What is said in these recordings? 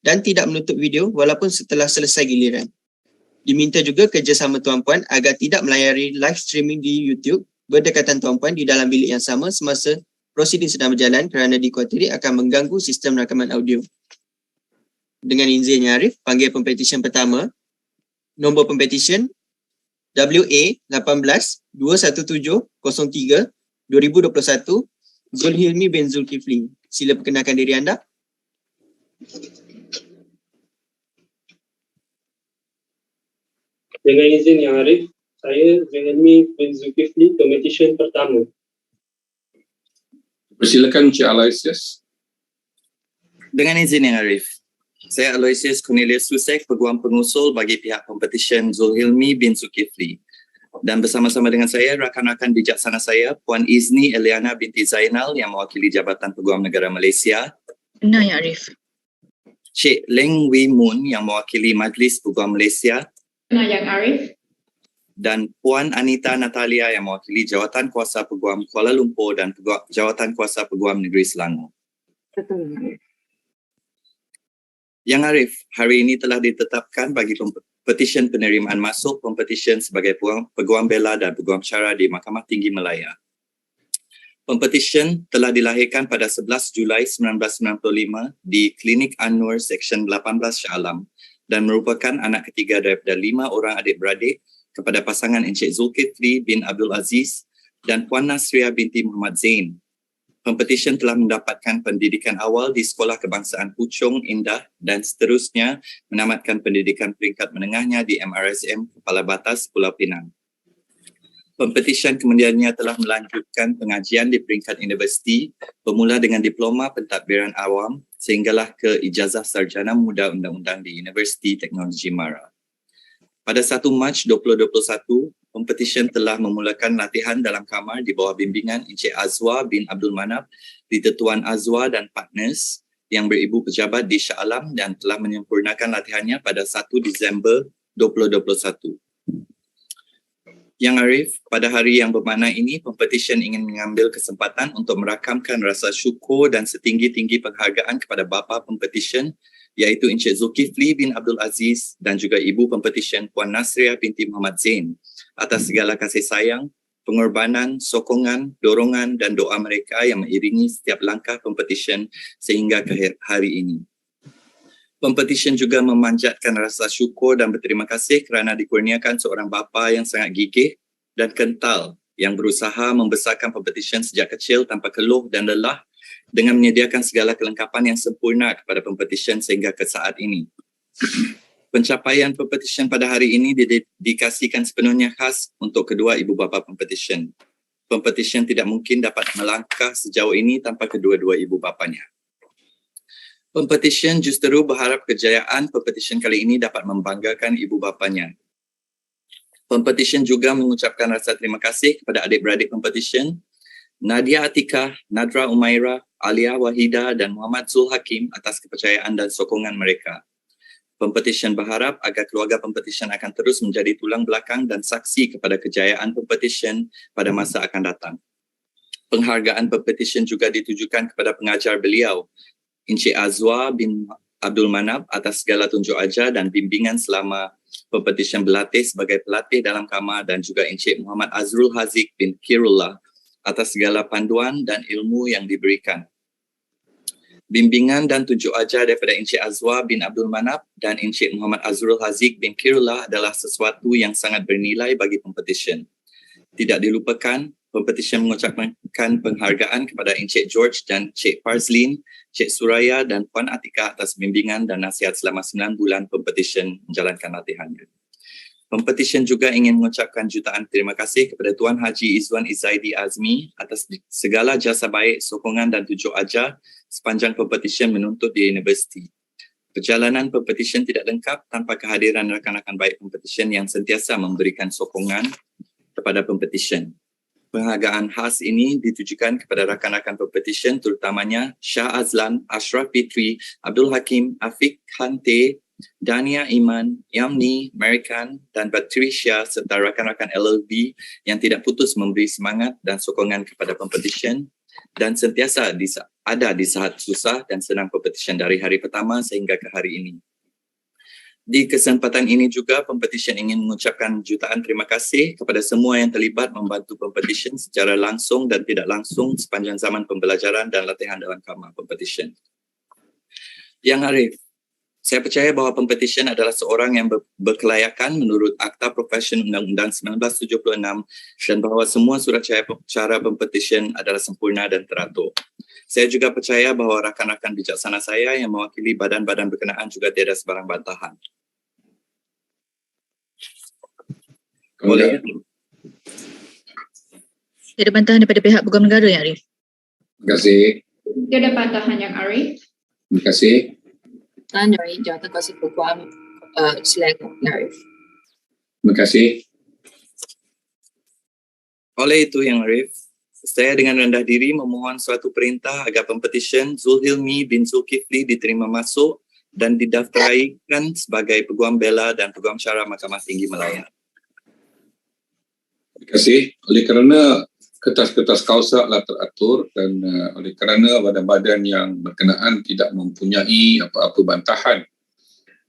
dan tidak menutup video walaupun setelah selesai giliran. Diminta juga kerjasama tuan-puan agar tidak melayari live streaming di YouTube berdekatan tuan-puan di dalam bilik yang sama semasa prosiding sedang berjalan kerana dikuatiri akan mengganggu sistem rakaman audio. Dengan izin Yang Arif, panggil pempetisyen pertama. Nombor pempetisyen WA18-21703-2021 Zulhilmi bin Zulkifli. Sila perkenalkan diri anda. Dengan izin Yang Arif, saya Zulhilmi bin Zulkifli, pempetisyen pertama. Persilakan Encik Aloysius. Dengan izin Yang Arif, saya Aloysius Cornelius Susek, Peguam Pengusul bagi pihak pempetisyen Zulhilmi bin Zulkifli. Dan bersama-sama dengan saya, rakan-rakan bijaksana saya, Puan Izni Eliana binti Zainal yang mewakili Jabatan Peguam Negara Malaysia. Benar, Ya Arif. Cik Leng Wee Mun yang mewakili Majlis Peguam Malaysia. Benar, Yang Arif. Dan Puan Anita Natalia yang mewakili Jawatan Kuasa Peguam Kuala Lumpur dan Jawatan Kuasa Peguam Negeri Selangor. Betul. Yang Arif, hari ini telah ditetapkan bagi petisyen penerimaan masuk pempetisyen sebagai Peguam Bela dan Peguam Cara di Mahkamah Tinggi Malaya. Pempetisyen telah dilahirkan pada 11 Julai 1995 di Klinik Anwar Seksyen 18 Shah Alam dan merupakan anak ketiga daripada 5 orang adik-beradik kepada pasangan Encik Zulkifli bin Abdul Aziz dan Puan Nasriah binti Muhammad Zain. Pempetisyen telah mendapatkan pendidikan awal di Sekolah Kebangsaan Puchong Indah dan seterusnya menamatkan pendidikan peringkat menengahnya di MRSM Kepala Batas Pulau Pinang. Pempetisyen kemudiannya telah melanjutkan pengajian di peringkat universiti bermula dengan diploma pentadbiran awam sehinggalah ke ijazah sarjana muda undang-undang di Universiti Teknologi Mara. Pada 1 Mac 2021, pempetisyen telah memulakan latihan dalam kamar di bawah bimbingan Encik Azwa bin Abdul Manap di Tetuan Azwa dan Partners yang beribu pejabat di Shah Alam dan telah menyempurnakan latihannya pada 1 Disember 2021. Yang Arif, pada hari yang bermakna ini, pempetisyen ingin mengambil kesempatan untuk merakamkan rasa syukur dan setinggi-tinggi penghargaan kepada bapa pempetisyen iaitu Encik Zulkifli bin Abdul Aziz dan juga ibu pempetisyen Puan Nasriah binti Muhammad Zain atas segala kasih sayang, pengorbanan, sokongan, dorongan dan doa mereka yang mengiringi setiap langkah pempetisyen sehingga ke hari ini. Pempetisyen juga memanjatkan rasa syukur dan berterima kasih kerana dikurniakan seorang bapa yang sangat gigih dan kental yang berusaha membesarkan pempetisyen sejak kecil tanpa keluh dan lelah dengan menyediakan segala kelengkapan yang sempurna kepada pempetisyen sehingga ke saat ini. Pencapaian pempetisyen pada hari ini didedikasikan sepenuhnya khas untuk kedua ibu bapa pempetisyen. Pempetisyen tidak mungkin dapat melangkah sejauh ini tanpa kedua-dua ibu bapanya. Pempetisyen justeru berharap kejayaan pempetisyen kali ini dapat membanggakan ibu bapanya. Pempetisyen juga mengucapkan rasa terima kasih kepada adik-beradik pempetisyen, Nadia Atikah, Nadra Umairah, Alia Wahida dan Muhammad Zul Hakim atas kepercayaan dan sokongan mereka. Pempetisyen berharap agar keluarga pempetisyen akan terus menjadi tulang belakang dan saksi kepada kejayaan pempetisyen pada masa akan datang. Penghargaan pempetisyen juga ditujukan kepada pengajar beliau, Encik Azwa bin Abdul Manap atas segala tunjuk ajar dan bimbingan selama pempetisyen berlatih sebagai pelatih dalam kamar dan juga Encik Muhammad Azrul Haziq bin Kirullah atas segala panduan dan ilmu yang diberikan. Bimbingan dan tunjuk ajar daripada Encik Azwa bin Abdul Manap dan Encik Muhammad Azrul Haziq bin Kirullah adalah sesuatu yang sangat bernilai bagi pempetisyen. Tidak dilupakan, pempetisyen mengucapkan penghargaan kepada Encik George dan Cik Farzlin, Cik Suraya dan Puan Atikah atas bimbingan dan nasihat selama 9 bulan pempetisyen menjalankan latihannya. Pempetisyen juga ingin mengucapkan jutaan terima kasih kepada Tuan Haji Izwan Izaidi Azmi atas segala jasa baik, sokongan dan tunjuk ajar sepanjang pempetisyen menuntut di universiti. Perjalanan pempetisyen tidak lengkap tanpa kehadiran rakan-rakan baik pempetisyen yang sentiasa memberikan sokongan kepada pempetisyen. Penghargaan khas ini ditujukan kepada rakan-rakan pempetisyen terutamanya Shah Azlan, Ashraf Fitri, Abdul Hakim, Afiq Hante, Dania Iman, Yamni, American dan Patricia serta rakan-rakan LLB yang tidak putus memberi semangat dan sokongan kepada pempetisyen dan sentiasa ada di saat susah dan senang Pempetisyen dari hari pertama sehingga ke hari ini. Di kesempatan ini juga, Pempetisyen ingin mengucapkan jutaan terima kasih kepada semua yang terlibat membantu Pempetisyen secara langsung dan tidak langsung sepanjang zaman pembelajaran dan latihan dalam kamar Pempetisyen. Yang Arif, saya percaya bahawa Pempetisyen adalah seorang yang berkelayakan menurut Akta Profesi Undang-Undang 1976 dan bahawa semua surat cara Pempetisyen adalah sempurna dan teratur. Saya juga percaya bahawa rakan-rakan bijaksana saya yang mewakili badan-badan berkenaan juga tiada sebarang bantahan. Boleh. Tiada bantahan daripada pihak Peguam Negara, Yang Arif. Terima kasih. Tiada bantahan, Yang Arif. Terima kasih. Dan dari Jawatan Kuasa Peguam Selangor, Yang Arif. Terima kasih. Oleh itu, Yang Arif, saya dengan rendah diri memohon suatu perintah agar Pempetisyen Zulhilmi bin Zulkifli diterima masuk dan didaftaraikan sebagai Peguam Bela dan Peguam Cara Mahkamah Tinggi Malaya. Terima kasih. Oleh kerana kertas-kertas kausa telah teratur dan oleh kerana badan-badan yang berkenaan tidak mempunyai apa-apa bantahan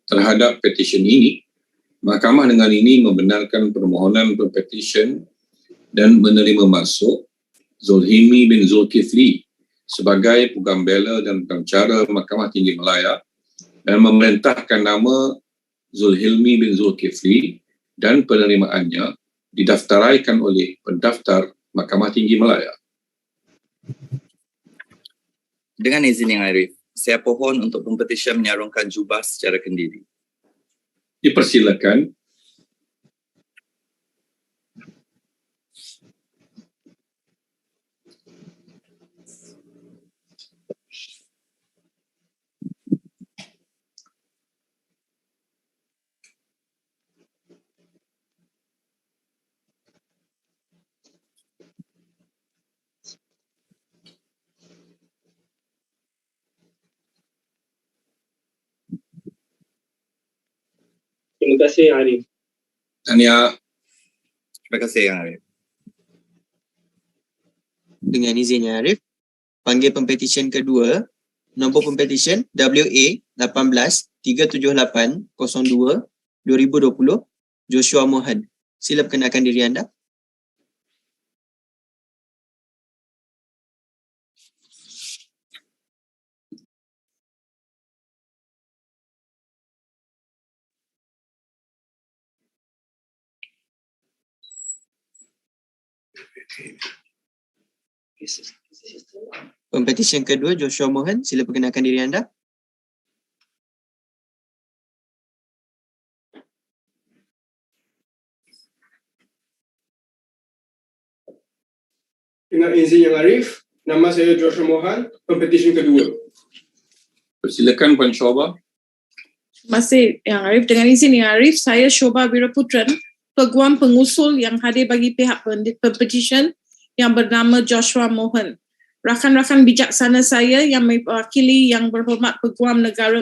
terhadap petisyen ini, Mahkamah dengan ini membenarkan permohonan Pempetisyen dan menerima masuk Zulhilmi bin Zulkifli sebagai Peguam Bela dan Peguam Cara Mahkamah Tinggi Malaya dan memerintahkan nama Zulhilmi bin Zulkifli dan penerimaannya didaftaraikan oleh pendaftar Mahkamah Tinggi Malaya. Dengan izin Yang Arif, saya pohon untuk Pempetisyen menyarungkan jubah secara kendiri. Dipersilakan. Terima kasih, Arif. Tania. Terima kasih Yang Arif. Dengan izin Yang Arif, panggil Pempetisyen kedua, nombor Pempetisyen WA 18-378-02-2020, Joshua Mohad. Sila perkenalkan diri anda. Pempetisyen kedua, Joshua Mohad, sila perkenalkan diri anda. Dengan izin Yang Arif, nama saya Joshua Mohan, Pempetisyen kedua. Persilakan Puan Shoba. Terima kasih Yang Arif. Dengan izin Yang Arif, saya Shoba Wiraputran, Peguam pengusul yang hadir bagi pihak Pempetisyen yang bernama Joshua Mohan. Rakan-rakan bijaksana saya yang mewakili Yang Berhormat Peguam Negara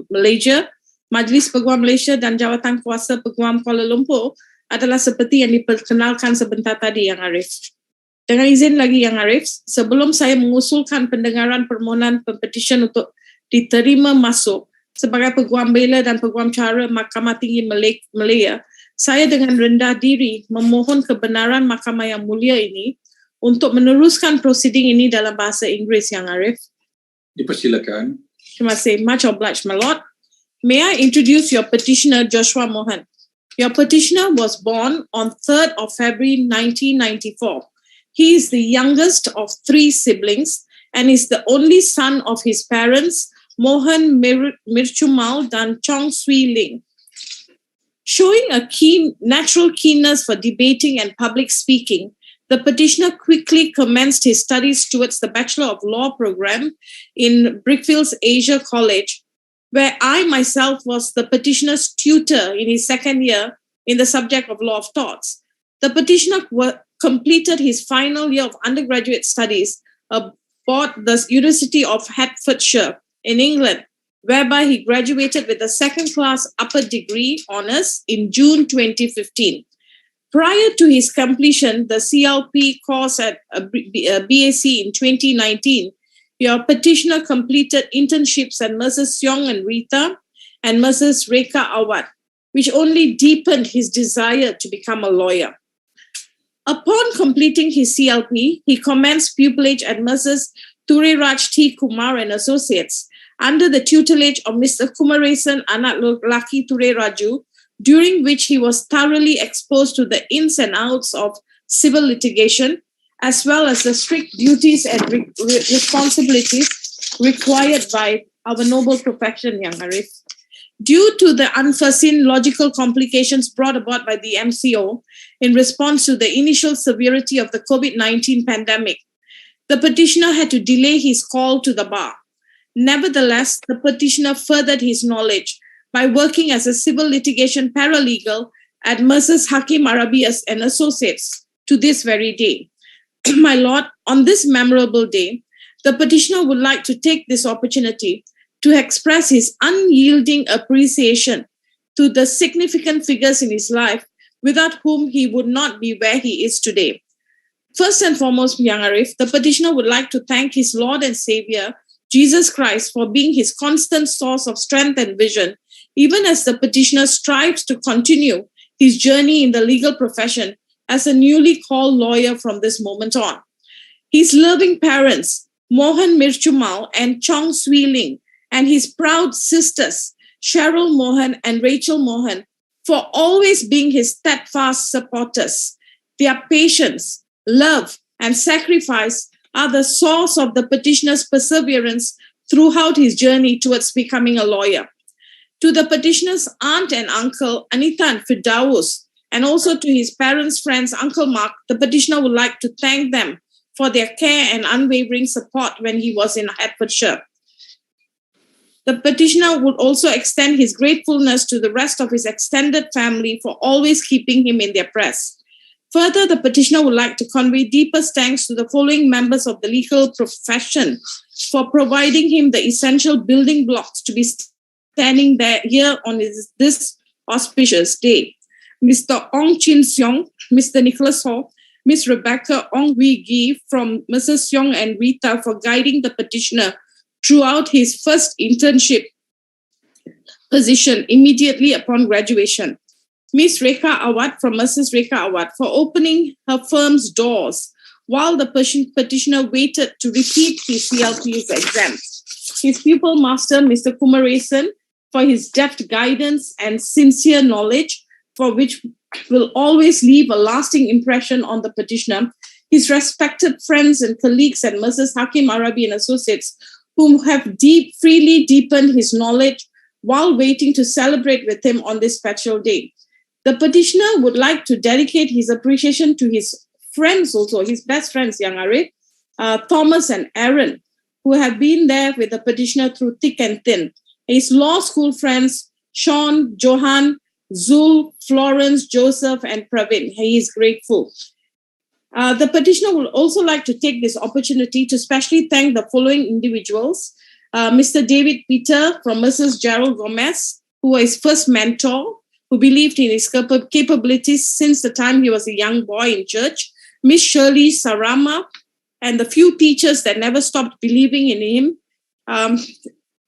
Malaysia, Majlis Peguam Malaysia dan Jawatan Kuasa Peguam Kuala Lumpur adalah seperti yang diperkenalkan sebentar tadi Yang Arif. Dengan izin lagi Yang Arif, sebelum saya mengusulkan pendengaran permohonan Pempetisyen untuk diterima masuk sebagai Peguam Bela dan Peguam Cara Mahkamah Tinggi Malaya, saya dengan rendah diri memohon kebenaran Mahkamah yang mulia ini untuk meneruskan prosiding ini dalam bahasa Inggeris Yang Arif. Dipersilakan. Terima kasih. Much obliged, my lord. May I introduce your petitioner, Joshua Mohan. Your petitioner was born on 3rd of February 1994. He is the youngest of 3 siblings and is the only son of his parents, Mohan Mirchumal dan Chong Swee Ling. Showing a natural keenness for debating and public speaking, the petitioner quickly commenced his studies towards the Bachelor of Law program in Brickfields Asia College, where I myself was the petitioner's tutor in his second year in the subject of Law of Torts. The petitioner completed his final year of undergraduate studies aboard the University of Hertfordshire in England, whereby he graduated with a second-class upper degree honours in June 2015. Prior to his completion, the CLP course at BAC in 2019, your petitioner completed internships at Mrs. Yong and Rita and Mrs. Reka Awad, which only deepened his desire to become a lawyer. Upon completing his CLP, he commenced pupillage at Mrs. Tureraj T. Kumar and Associates under the tutelage of Mr. Kumaresan Anak Laki Tureraju, during which he was thoroughly exposed to the ins and outs of civil litigation, as well as the strict duties and responsibilities required by our noble profession, Yang Arif. Due to the unforeseen logical complications brought about by the MCO in response to the initial severity of the COVID-19 pandemic, the petitioner had to delay his call to the bar. Nevertheless, the petitioner furthered his knowledge by working as a civil litigation paralegal at Mrs. Hakim Arabias and Associates to this very day. My Lord, on this memorable day, the petitioner would like to take this opportunity to express his unyielding appreciation to the significant figures in his life without whom he would not be where he is today. First and foremost, Yang Arif, the petitioner would like to thank his Lord and Savior, Jesus Christ, for being his constant source of strength and vision, even as the petitioner strives to continue his journey in the legal profession as a newly called lawyer from this moment on. His loving parents, Mohan Mirchumal and Chong Swee Ling, and his proud sisters, Cheryl Mohan and Rachel Mohan, for always being his steadfast supporters. Their patience, love, and sacrifice are the source of the petitioner's perseverance throughout his journey towards becoming a lawyer. To the petitioner's aunt and uncle, Anita and Firdaus, and also to his parents' friends, Uncle Mark, the petitioner would like to thank them for their care and unwavering support when he was in Hertfordshire. The petitioner would also extend his gratefulness to the rest of his extended family for always keeping him in their press. Further, the petitioner would like to convey deepest thanks to the following members of the legal profession for providing him the essential building blocks to be standing there here on this auspicious day. Mr. Ong Chin Seong, Mr. Nicholas Hall, Ms. Rebecca Ong Wee Gee from Mrs. Seong and Rita for guiding the petitioner throughout his first internship position immediately upon graduation. Ms. Reka Awad from Mrs. Reka Awad for opening her firm's doors while the petitioner waited to repeat his CLP's exam. His pupil master, Mr. Kumaresan, for his deft guidance and sincere knowledge, for which will always leave a lasting impression on the petitioner. His respected friends and colleagues at Mrs. Hakim Arabi and Associates, whom have freely deepened his knowledge while waiting to celebrate with him on this special day. The petitioner would like to dedicate his appreciation to his friends also, his best friends, Yang Arif, Thomas and Aaron, who have been there with the petitioner through thick and thin. His law school friends, Sean, Johan, Zul, Florence, Joseph, and Pravin. He is grateful. The petitioner would also like to take this opportunity to specially thank the following individuals. Mr. David Peter from Mrs. Gerald Gomez, who was his first mentor, who believed in his capabilities since the time he was a young boy in church. Miss Shirley Sarama, and the few teachers that never stopped believing in him.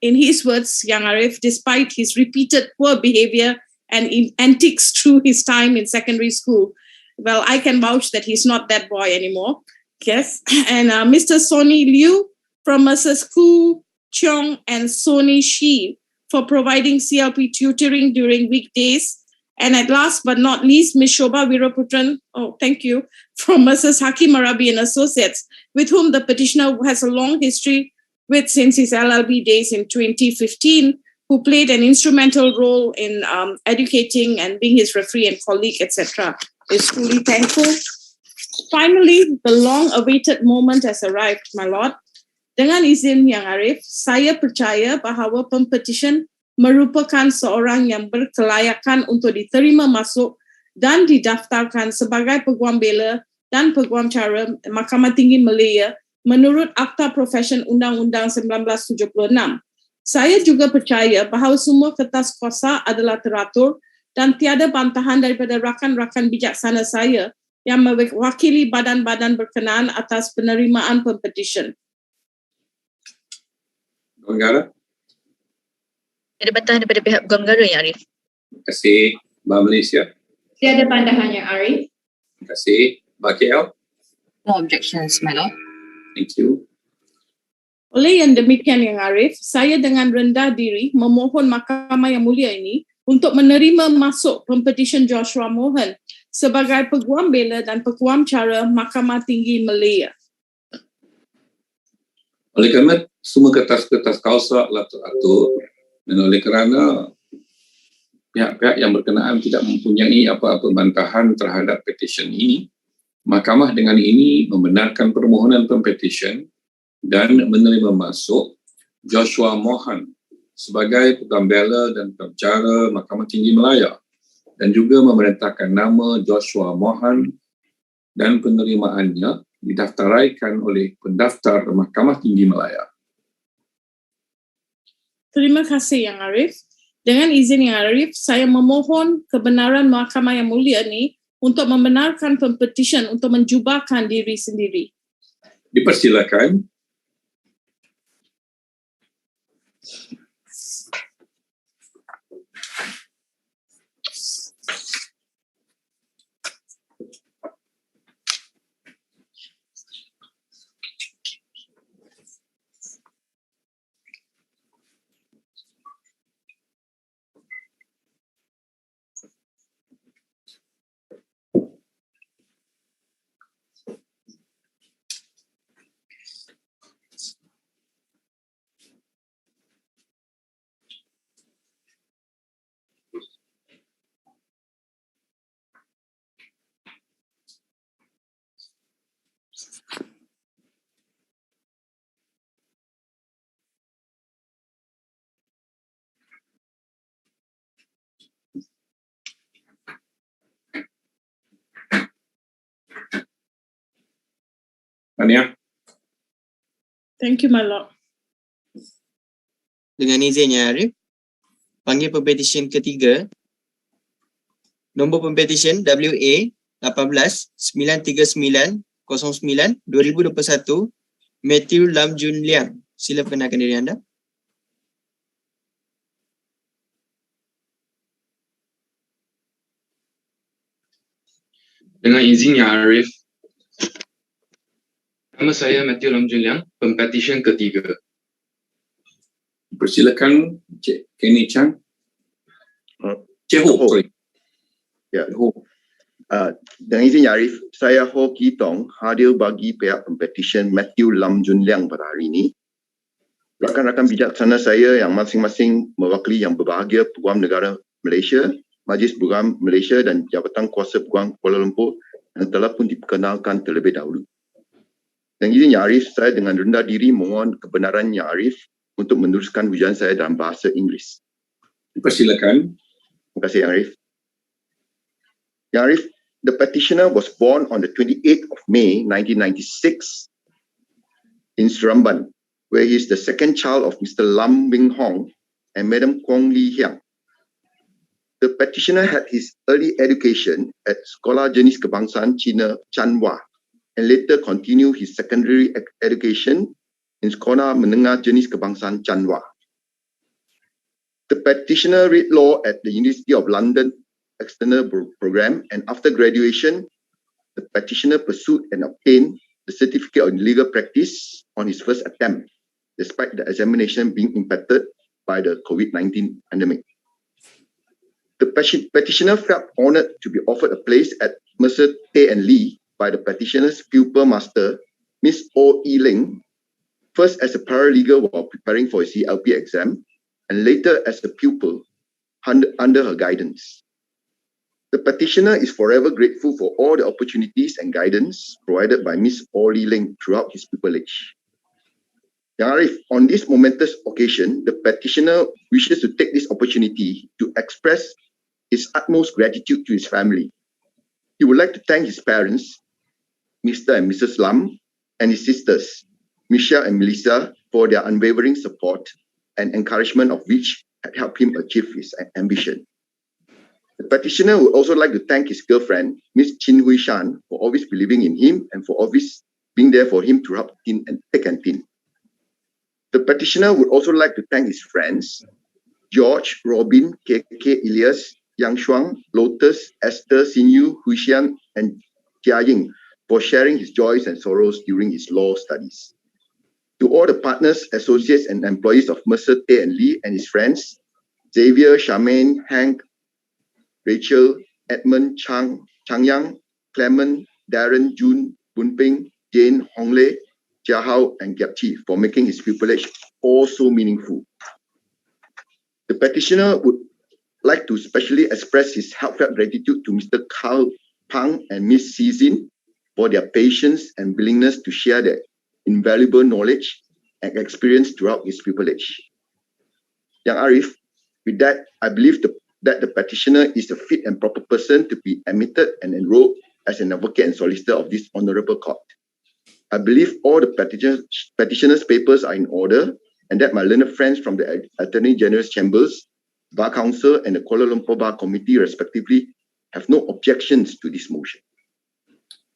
In his words, Yang Arif, despite his repeated poor behavior and antics through his time in secondary school. Well, I can vouch that he's not that boy anymore. Yes. And Mr. Sony Liu from Mrs. Ku Cheong and Sony Shi for providing CLP tutoring during weekdays. And at last but not least, Ms. Shobha Viraputran, thank you, from Mrs. Hakim Arabi and Associates, with whom the petitioner has a long history with since his LLB days in 2015, who played an instrumental role in educating and being his referee and colleague, etc. Is truly thankful. Finally, the long-awaited moment has arrived, my Lord. Dengan izin Yang Arif, saya percaya bahawa Pempetisyen merupakan seorang yang berkelayakan untuk diterima masuk dan didaftarkan sebagai Peguam Bela dan Peguam Cara Mahkamah Tinggi Malaya menurut Akta Profesion Undang-Undang 1976. Saya juga percaya bahawa semua kertas kuasa adalah teratur dan tiada bantahan daripada rakan-rakan bijaksana saya yang mewakili badan-badan berkenaan atas penerimaan Pempetisyen. Negara. Ada bantahan daripada pihak Peguam Negara yang Arif? Terima kasih. Bah Malaysia. Tiada bantahan yang Arif. Terima kasih. Bah KL. No objections, my lord. Thank you. Oleh yang demikian yang Arif, saya dengan rendah diri memohon Mahkamah yang mulia ini untuk menerima masuk Pempetisyen Joshua Mohan sebagai Peguam Bela dan Peguam Cara Mahkamah Tinggi Malaya. Oleh kerana semua kertas-kertas kausa telah teratur dan oleh kerana pihak-pihak yang berkenaan tidak mempunyai apa-apa bantahan terhadap petisyen ini, Mahkamah dengan ini membenarkan permohonan Pempetisyen dan menerima masuk Joshua Mohan sebagai Peguam Bela dan Peguam Cara Mahkamah Tinggi Malaya dan juga memerintahkan nama Joshua Mohan dan penerimaannya didaftaraikan oleh pendaftar Mahkamah Tinggi Malaya. Terima kasih yang Arif. Dengan izin yang Arif, saya memohon kebenaran Mahkamah yang mulia ini untuk membenarkan Pempetisyen untuk menjubahkan diri sendiri. Dipersilakan. Tania. Thank you, my lord. Dengan izinnya Arif, panggil Pempetisyen ketiga, nombor Pempetisyen WA 18-939-09-2021, Matthew Lam Jun Liang. Sila perkenalkan diri anda. Dengan izin yang Arif, nama saya Matthew Lam Jun Liang, Pempetisyen ketiga. Persilakan Cik Kenny Chan. Cik Ho, sorry. Ya, Ho. Dengan izin yang Arif, saya Ho Ki Tong hadir bagi pihak Pempetisyen Matthew Lam Jun Liang pada hari ini. Rakan-rakan bijaksana saya yang masing-masing mewakili yang berbahagia Peguam Negara Malaysia, Majlis Peguam Malaysia dan Jabatan Kuasa Peguam Kuala Lumpur yang telah pun diperkenalkan terlebih dahulu. Dengan izin yang Arif, saya dengan rendah diri mohon kebenaran yang Arif untuk meneruskan ujian saya dalam bahasa Inggeris. Persilakan. Terima kasih yang Arif. Yang Arif, the petitioner was born on the 28th of May 1996 in Seremban, where he is the second child of Mr. Lam Wing Hong and Madam Kwong Lee Hiang. The petitioner had his early education at Sekolah Jenis Kebangsaan Cina Chanhua and later continued his secondary education in Sekolah Menengah Jenis Kebangsaan Chanhua. The petitioner read law at the University of London External Program, and after graduation, the petitioner pursued and obtained the certificate of legal practice on his first attempt, despite the examination being impacted by the COVID-19 pandemic. The petitioner felt honored to be offered a place at Mercer Tay and Lee by the petitioner's pupil master, Miss O. E. Ling, first as a paralegal while preparing for his CLP exam, and later as a pupil under her guidance. The petitioner is forever grateful for all the opportunities and guidance provided by Miss O. Lee Ling throughout his pupillage. Yang Arif, on this momentous occasion, the petitioner wishes to take this opportunity to express his utmost gratitude to his family. He would like to thank his parents, Mr. and Mrs. Lam, and his sisters, Michelle and Melissa, for their unwavering support and encouragement of which had helped him achieve his ambition. The petitioner would also like to thank his girlfriend, Miss Chin Hui Shan, for always believing in him and for always being there for him throughout thick and thin. The petitioner would also like to thank his friends, George, Robin, KK, Elias, Yang Shuang, Lotus, Esther, Sinyu, Huishian, and Jia Ying for sharing his joys and sorrows during his law studies. To all the partners, associates, and employees of Mercer, Tay and Lee and his friends, Xavier, Charmaine, Hank, Rachel, Edmund, Chang Yang, Clement, Darren, June, Bunping, Jane, Honglei, Jia Hao, and Gyap Chi for making his pupillage all so meaningful. The petitioner would like to specially express his heartfelt gratitude to Mr. Carl Pang and Miss Sizin for their patience and willingness to share their invaluable knowledge and experience throughout his pupillage. Yang Arif, with that, I believe that the petitioner is a fit and proper person to be admitted and enrolled as an advocate and solicitor of this honourable court. I believe all the petitioner's papers are in order and that my learned friends from the Attorney General's Chambers, Bar Council and the Kuala Lumpur Bar Committee respectively have no objections to this motion.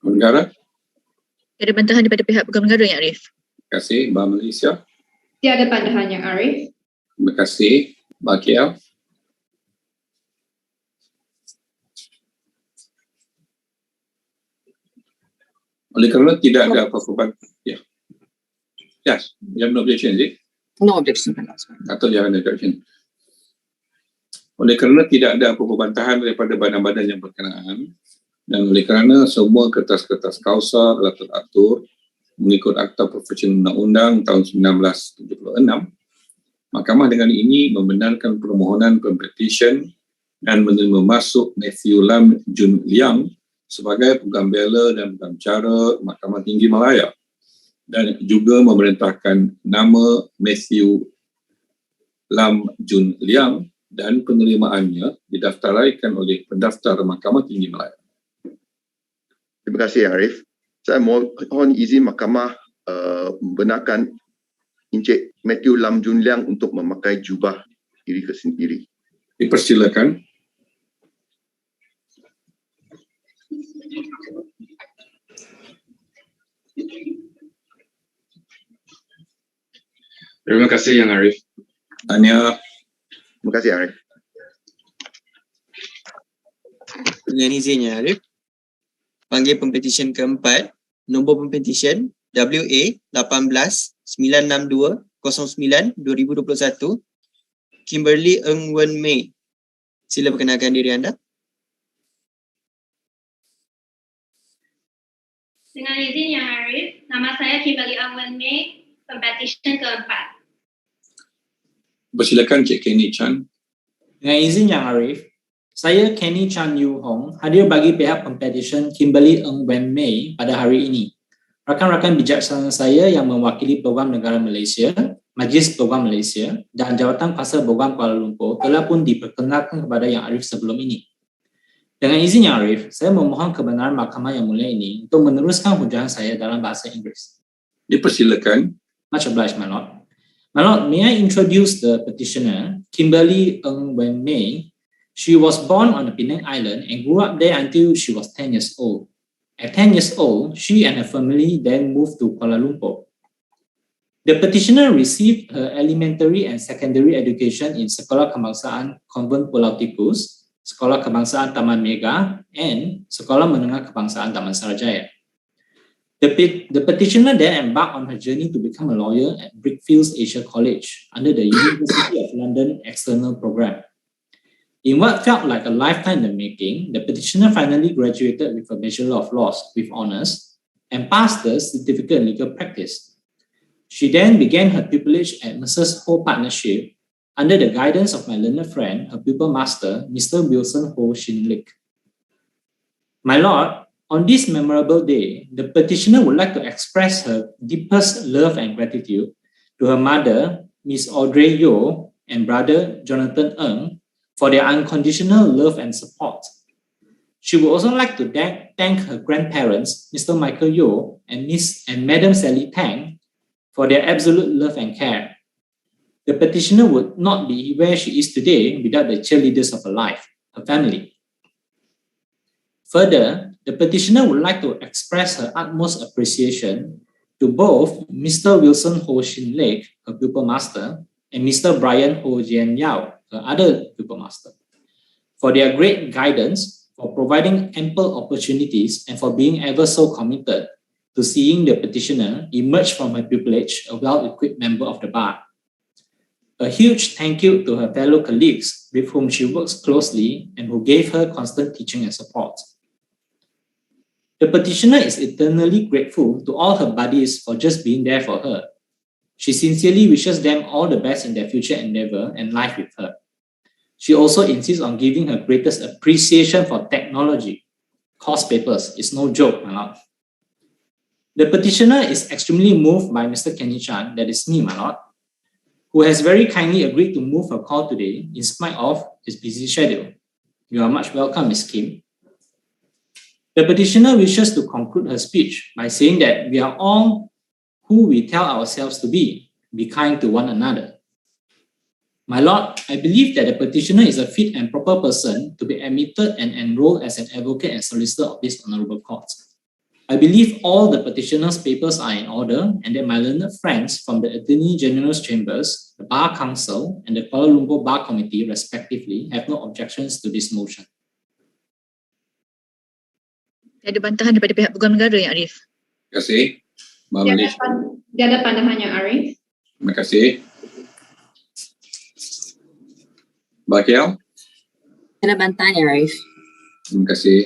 Negara. Ada bantahan daripada pihak Peguam Negara, Yang Arif? Terima kasih. Bah Malaysia. Tiada bantahan, Yang Arif. Terima kasih. Bah KL. Oleh kerana tidak ada apa-apa bantahan. Ya. Yes, you have no objection, is it? No objection. Atau jangan ada objection. Oleh kerana tidak ada apa-apa bantahan daripada badan-badan yang berkenaan dan oleh kerana semua kertas-kertas kausa telah teratur mengikut Akta Profesional Undang-Undang tahun 1976, Mahkamah dengan ini membenarkan permohonan Pempetisyen dan menerima masuk Matthew Lam Jun Liang sebagai Peguam Bela dan Peguam Cara Mahkamah Tinggi Malaya dan juga memerintahkan nama Matthew Lam Jun Liang dan penerimaannya didaftaraikan oleh pendaftar Mahkamah Tinggi Malaya. Terima kasih, Yang Arif. Saya mohon izin Mahkamah membenarkan Encik Matthew Lam Jun Liang untuk memakai jubah diri ke sendiri. Dipersilakan. Terima kasih, Yang Arif. Tanya. Terima kasih, Yang Arif. Dengan izinnya, Arif, panggil pempetisyen keempat, nombor pempetisyen WA 18-962-09-2021, Kimberly Ng Wen Mei. Sila perkenalkan diri anda. Dengan izin Yang Arif, nama saya Kimberly Ng Wen Mei, pempetisyen keempat. Persilakan Cik Kenny Chan. Dengan izin Yang Arif, saya Kenny Chan Yu Hong hadir bagi pihak pempetisyen Kimberly Ng Wen Mei pada hari ini. Rakan-rakan bijaksana saya yang mewakili Peguam Negara Malaysia, Majlis Peguam Malaysia dan Jawatan Kuasa Peguam Kuala Lumpur telah pun diperkenalkan kepada Yang Arif sebelum ini. Dengan izin Yang Arif, saya memohon kebenaran Mahkamah Yang Mulia ini untuk meneruskan hujahan saya dalam bahasa Inggeris. Dipersilakan. Much obliged, my lord. My lord, may I introduce the petitioner, Kimberly Ng Wen Mei. She was born on the Penang Island and grew up there until she was 10 years old. At 10 years old, she and her family then moved to Kuala Lumpur. The petitioner received her elementary and secondary education in Sekolah Kebangsaan Konvent Pulau Tikus, Sekolah Kebangsaan Taman Mega, and Sekolah Menengah Kebangsaan Taman Sarajaya. The petitioner then embarked on her journey to become a lawyer at Brickfields Asia College under the University of London External Programme. In what felt like a lifetime in the making, the petitioner finally graduated with a Bachelor of Laws with honours and passed the Certificate in Legal Practice. She then began her pupillage at Mercer's Ho Partnership under the guidance of my learned friend, her pupil master, Mr. Wilson Ho Shin Lik. My lord, on this memorable day, the petitioner would like to express her deepest love and gratitude to her mother, Miss Audrey Yeo, and brother, Jonathan Ng, for their unconditional love and support. She would also like to thank her grandparents, Mr. Michael Yeo and Madam Sally Tang, for their absolute love and care. The petitioner would not be where she is today without the cheerleaders of her life, her family. Further, the petitioner would like to express her utmost appreciation to both Mr. Wilson Ho Shin Lek, her pupil master, and Mr. Brian Ho Jian Yao, her other pupil master, for their great guidance, for providing ample opportunities, and for being ever so committed to seeing the petitioner emerge from her pupillage a well-equipped member of the bar. A huge thank you to her fellow colleagues with whom she works closely and who gave her constant teaching and support. The petitioner is eternally grateful to all her buddies for just being there for her. She sincerely wishes them all the best in their future endeavor and life with her. She also insists on giving her greatest appreciation for technology. Course papers is no joke, my lord. The petitioner is extremely moved by Mr. Kenny Chan, that is me, my lord, who has very kindly agreed to move her call today in spite of his busy schedule. You are much welcome, Ms. Kim. The petitioner wishes to conclude her speech by saying that we are all who we tell ourselves to be kind to one another. My lord, I believe that the petitioner is a fit and proper person to be admitted and enrolled as an advocate and solicitor of this honourable court. I believe all the petitioner's papers are in order and that my learned friends from the Attorney General's Chambers, the Bar Council and the Kuala Lumpur Bar Committee respectively have no objections to this motion. Ada bantahan daripada pihak Peguam Negara yang Arif. Terima kasih. Tiada pandangan yang Arif. Terima kasih. Bahagian. Ada bantahan yang Arif. Terima kasih.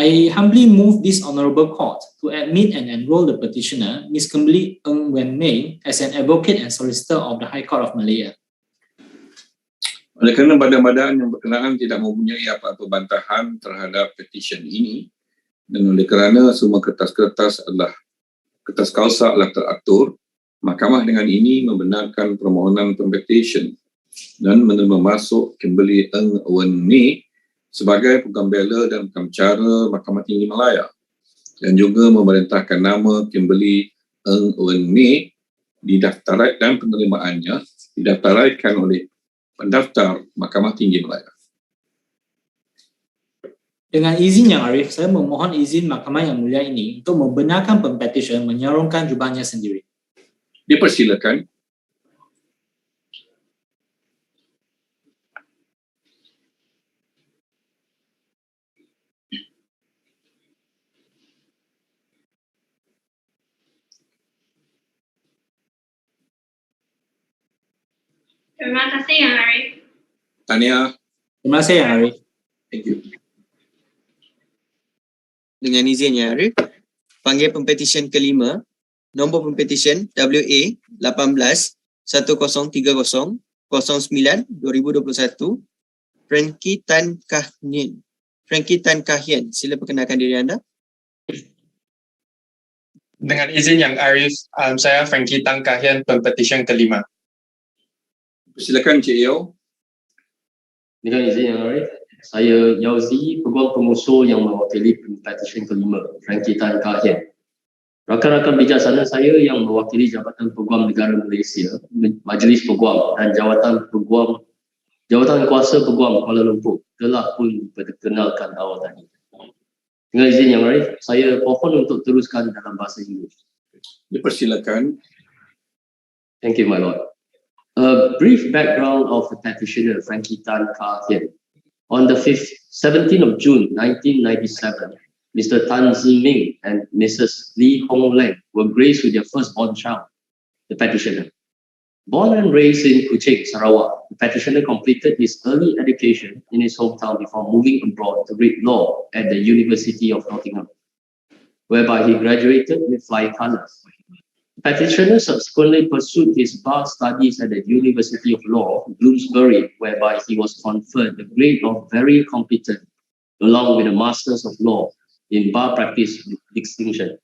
I humbly move this honourable court to admit and enrol the petitioner, Ms. Kimberly Ng Wen Mei, as an advocate and solicitor of the High Court of Malaya. Oleh kerana badan-badan yang berkenaan tidak mempunyai apa-apa bantahan terhadap petisyen ini, dan oleh kerana semua kertas-kertas kausa adalah teratur, Mahkamah dengan ini membenarkan permohonan Pempetisyen dan menerima masuk Kimberly Ng Wen Mei sebagai Peguam Bela dan Peguam Cara Mahkamah Tinggi Malaya, dan juga memerintahkan nama Kimberly Ng Wen Mei didaftaraikan dan penerimaannya didaftaraikan oleh pendaftar Mahkamah Tinggi Malaya. Dengan izin yang Arif, saya memohon izin Mahkamah yang mulia ini untuk membenarkan Pempetisyen menyarungkan jubahnya sendiri. Dipersilakan. Terima kasih yang Arif. Tahniah. Terima kasih yang Arif. Thank you. Dengan izin yang Arif, panggil Pempetisyen kelima, nombor Pempetisyen WA 18-1030-09-2021, Frankie Tan Kahien. Sila perkenalkan diri anda. Dengan izin yang Arif, saya Frankie Tan Kahien, Pempetisyen kelima. Silakan Cik Yao. Dengan izin yang Arif, saya Yauzi, Peguam Pengusul yang mewakili Pempetisyen kelima, Frankie Tan Kahien. Rakan-rakan bijaksana saya yang mewakili Jabatan Peguam Negara Malaysia, Majlis Peguam dan Jawatan Kuasa Peguam Kuala Lumpur telah pun diperkenalkan awal tadi. Dengan izin yang Arif, saya mohon untuk teruskan dalam bahasa Inggeris. Dipersilakan. Thank you, my lord. A brief background of the petitioner, Frankie Tan Kahien. On the 17th of June 1997, Mr. Tan Ziming and Mrs. Lee Hong Leng were graced with their firstborn child, the petitioner. Born and raised in Kuching, Sarawak, the petitioner completed his early education in his hometown before moving abroad to read law at the University of Nottingham, whereby he graduated with flying colours. The petitioner subsequently pursued his bar studies at the University of Law, Bloomsbury, whereby he was conferred the grade of very competent, along with a Masters of Law in Bar Practice distinction.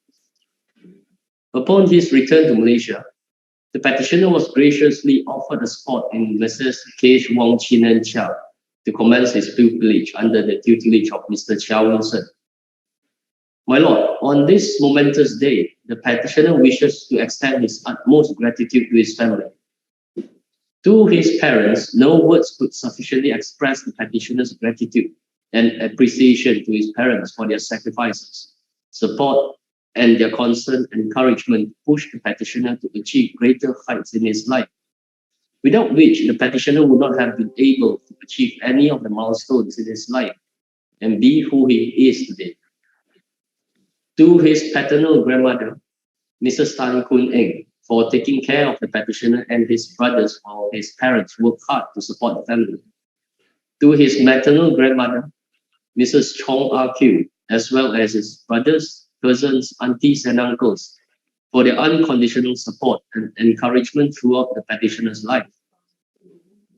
Upon his return to Malaysia, the petitioner was graciously offered a spot in Mrs. K. Wong Chin and Chia to commence his pupillage under the tutelage of Mr. Chia Wilson. My lord, on this momentous day, the petitioner wishes to extend his utmost gratitude to his family. To his parents, no words could sufficiently express the petitioner's gratitude and appreciation to his parents for their sacrifices, support, and their constant encouragement to push the petitioner to achieve greater heights in his life, without which the petitioner would not have been able to achieve any of the milestones in his life and be who he is today. To his paternal grandmother, Mrs. Tan Kun Eng, for taking care of the petitioner and his brothers while his parents worked hard to support the family. To his maternal grandmother, Mrs. Chong Ah-Kyu, as well as his brothers, cousins, aunties, and uncles, for their unconditional support and encouragement throughout the petitioner's life.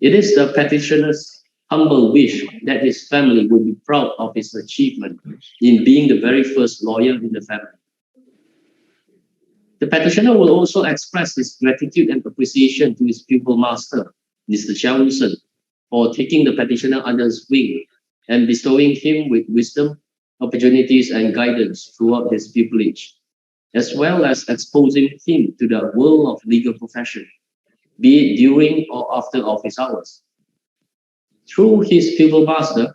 It is the petitioner's humble wish that his family would be proud of his achievement in being the very first lawyer in the family. The petitioner will also express his gratitude and appreciation to his pupil master, Mr. Chia Wilson, for taking the petitioner under his wing and bestowing him with wisdom, opportunities, and guidance throughout his pupillage, as well as exposing him to the world of legal profession, be it during or after office hours. Through his pupil master,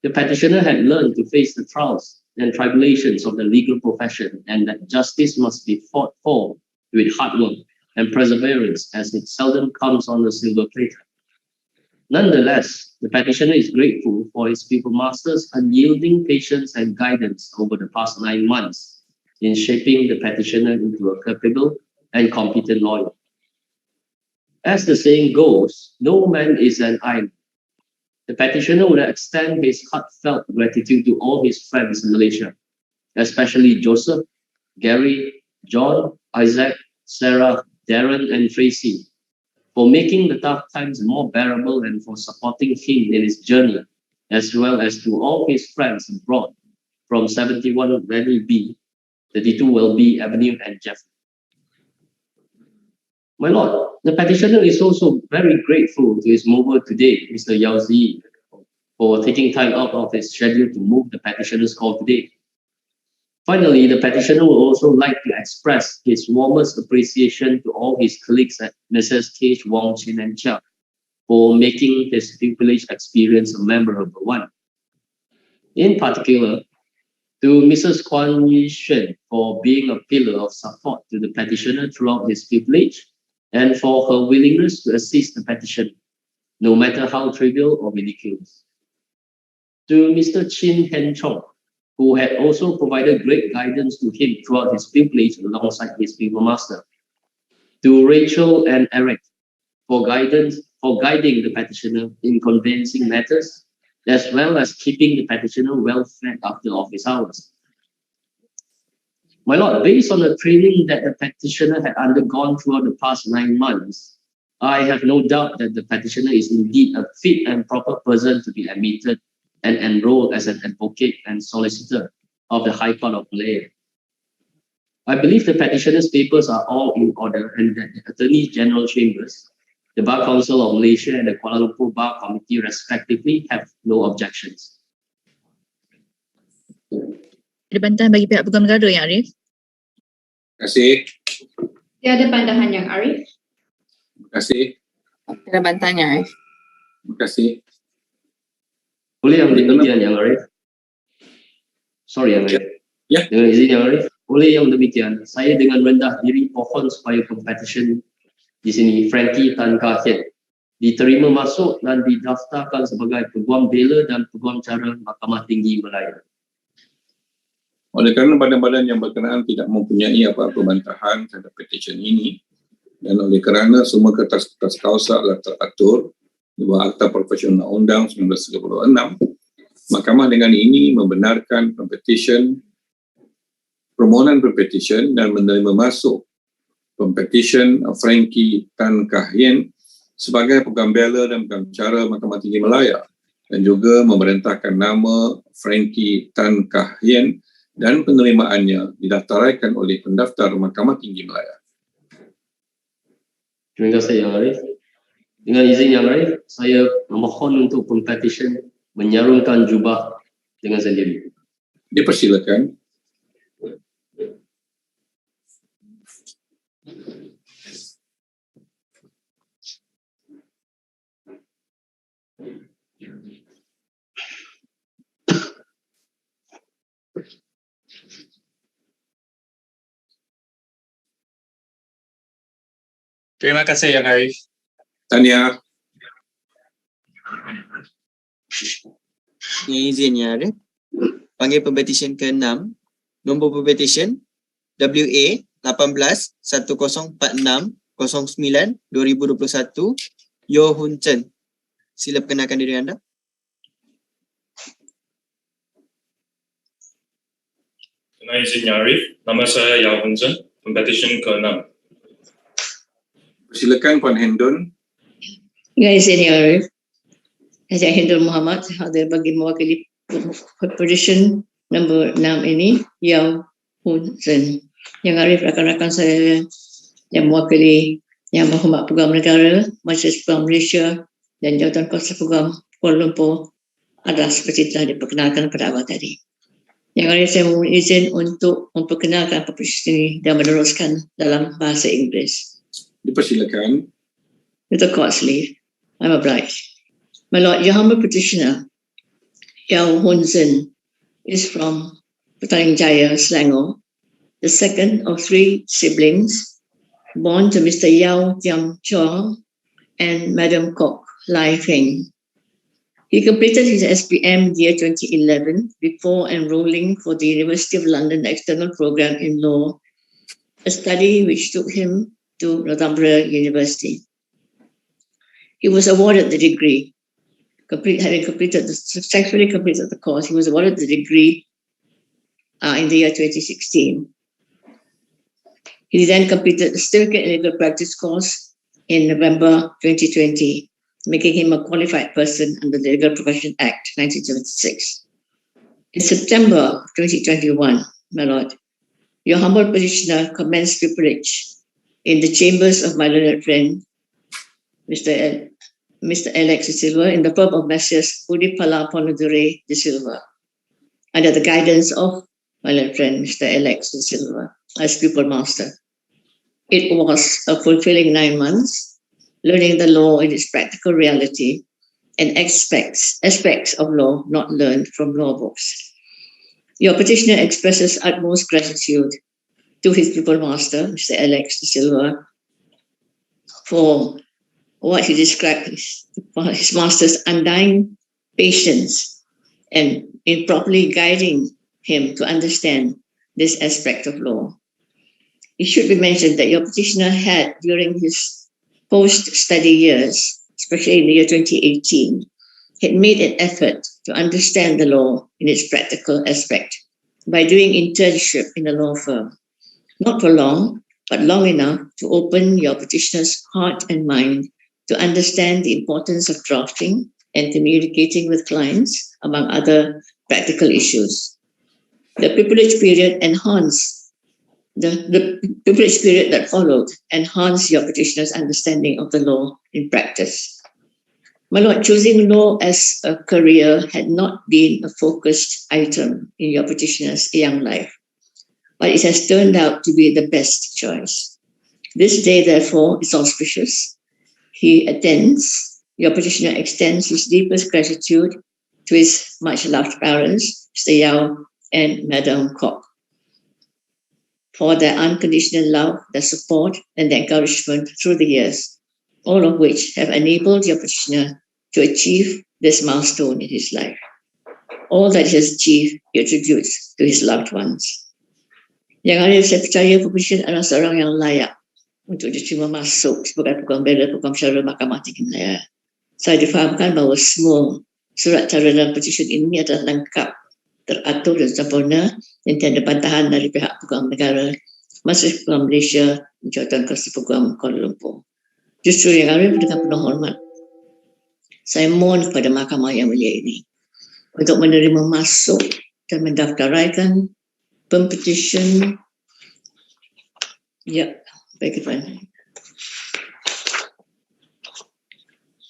the petitioner had learned to face the trials and tribulations of the legal profession, and that justice must be fought for with hard work and perseverance, as it seldom comes on a silver platter. Nonetheless, the petitioner is grateful for his pupil master's unyielding patience and guidance over the past 9 months in shaping the petitioner into a capable and competent lawyer. As the saying goes, no man is an island. The petitioner would extend his heartfelt gratitude to all his friends in Malaysia, especially Joseph, Gary, John, Isaac, Sarah, Darren, and Tracy, for making the tough times more bearable and for supporting him in his journey, as well as to all his friends abroad from 71 Valley B, 32 Welby Avenue, and Jeffrey. My Lord, the petitioner is also very grateful to his mover today, Mr. Yao Zi, for taking time out of his schedule to move the petitioner's call today. Finally, the petitioner would also like to express his warmest appreciation to all his colleagues at Messrs. K. Wong, Chin, and Chia for making his pupillage experience a memorable one. In particular, to Mrs. Kwan Yi Shen for being a pillar of support to the petitioner throughout his pupillage, and for her willingness to assist the petitioner, no matter how trivial or ridiculous. To Mr. Chin Hen Chong, who had also provided great guidance to him throughout his pupillage alongside his pupil master. To Rachel and Eric for guiding the petitioner in conveyancing matters, as well as keeping the petitioner well fed after office hours. My Lord, based on the training that the petitioner had undergone throughout the past 9 months, I have no doubt that the petitioner is indeed a fit and proper person to be admitted and enrolled as an advocate and solicitor of the High Court of Malaya. I believe the petitioner's papers are all in order and that the Attorney General Chambers, the Bar Council of Malaysia, and the Kuala Lumpur Bar Committee respectively have no objections. Ada bantahan bagi pihak Peguam Negara yang Arif? Terima kasih. Tiada pandangan yang Arif. Terima kasih. Ada bantahan yang Arif. Terima kasih. Boleh yang demikian yang Arif? Sorry yang Arif. Ya. Dengan izin yang Arif, boleh yang demikian. Saya dengan rendah diri pohon supaya Pempetisyen di sini, Frankie Tan Kah Hian, diterima masuk dan didaftarkan sebagai Peguam Bela dan Peguam Cara Mahkamah Tinggi Kuala. Oleh kerana badan-badan yang berkenaan tidak mempunyai apa-apa bantahan terhadap petisyen ini, dan oleh kerana semua kertas-kertas kausa telah teratur di bawah Akta Profesional Undang 1936, Mahkamah dengan ini membenarkan permohonan Pempetisyen dan menerima masuk Pempetisyen Frankie Tan Kah Hian sebagai Peguam Bela dan Peguam Cara Mahkamah Tinggi Malaya, dan juga memerintahkan nama Frankie Tan Kah Hian dan penerimaannya didaftaraikan oleh pendaftar Mahkamah Tinggi Malaya. Terima kasih Yang Arif. Dengan izin Yang Arif, saya memohon untuk Pempetisyen menyarungkan jubah dengan sendiri. Dipersilakan. Terima kasih Yang Arif. Tahniah. Dengan izin Yang Arif, panggil pempetisyen ke-6, nombor pempetisyen WA 18-1046-09-2021 Yo Hun Chen. Sila perkenalkan diri anda. Dengan izin Yang Arif, nama saya Yao Hun Chen, pempetisyen ke-6. Silakan Puan Hendon. Dengan izin Yang Arif, saya Hendon Muhammad hadir bagi mewakili petition nombor 6 ini, Yao Hun Chen. Yang Arif, rakan-rakan saya yang mewakili Yang Berhormat Peguam Negara, Majlis Peguam Malaysia dan Jawatan Kuasa Peguam Kuala Lumpur adalah seperti telah diperkenalkan pada awal tadi. Yang Arif, saya mohon izin untuk memperkenalkan petition ini dan meneruskan dalam bahasa Inggeris. Dipersilakan. With the court's leave, I'm obliged. My Lord, your humble petitioner, Yao Hun Chen, is from Petaling Jaya, Selangor, the second of 3 siblings born to Mr. Yao Tiam Chua and Madam Kok Lai Feng. He completed his SPM year 2011 before enrolling for the University of London External Program in Law, a study which took him to Northumbria University. He was awarded the degree. Having successfully completed the course, he was awarded the degree in the year 2016. He then completed the certificate in legal practice course in November 2020, making him a qualified person under the Legal Profession Act 1976. In September 2021, my Lord, your humble petitioner commenced pupillage in the chambers of my learned friend, Mr. Alex de Silva, in the firm of Messrs. Udipala Ponadure de Silva, under the guidance of my learned friend, Mr. Alex de Silva, as pupil master. It was a fulfilling 9 months, learning the law in its practical reality and aspects of law not learned from law books. Your petitioner expresses utmost gratitude to his pupil master, Mr. Alex de Silva, for what he described his master's undying patience and in properly guiding him to understand this aspect of law. It should be mentioned that your petitioner had, during his post-study years, especially in the year 2018, had made an effort to understand the law in its practical aspect by doing internship in a law firm. Not for long, but long enough to open your petitioner's heart and mind to understand the importance of drafting and communicating with clients, among other practical issues. The pupillage period that followed enhanced your petitioner's understanding of the law in practice. My Lord, choosing law as a career had not been a focused item in your petitioner's young life, but it has turned out to be the best choice. This day, therefore, is auspicious. Your petitioner extends his deepest gratitude to his much-loved parents, Mr. Yao and Madam Kok, for their unconditional love, their support, and their encouragement through the years, all of which have enabled your petitioner to achieve this milestone in his life. All that he has achieved, he attributes to his loved ones. Yang Arif, saya percaya petition adalah seorang yang layak untuk diterima masuk sebagai Peguam Bela, Peguam Cara Mahkamah Tinggi Kuala. Saya difahamkan bahawa semua surat cara dalam petition ini adalah lengkap, teratur dan sempurna dan tiada bantahan dari pihak Peguam Negara, Majlis Peguam Malaysia, Jawatan Kuasa Peguam Kuala Lumpur. Justru Yang Arif, dengan penuh hormat, saya mohon kepada mahkamah yang mulia ini untuk menerima masuk dan mendaftaraikan Pempetisyen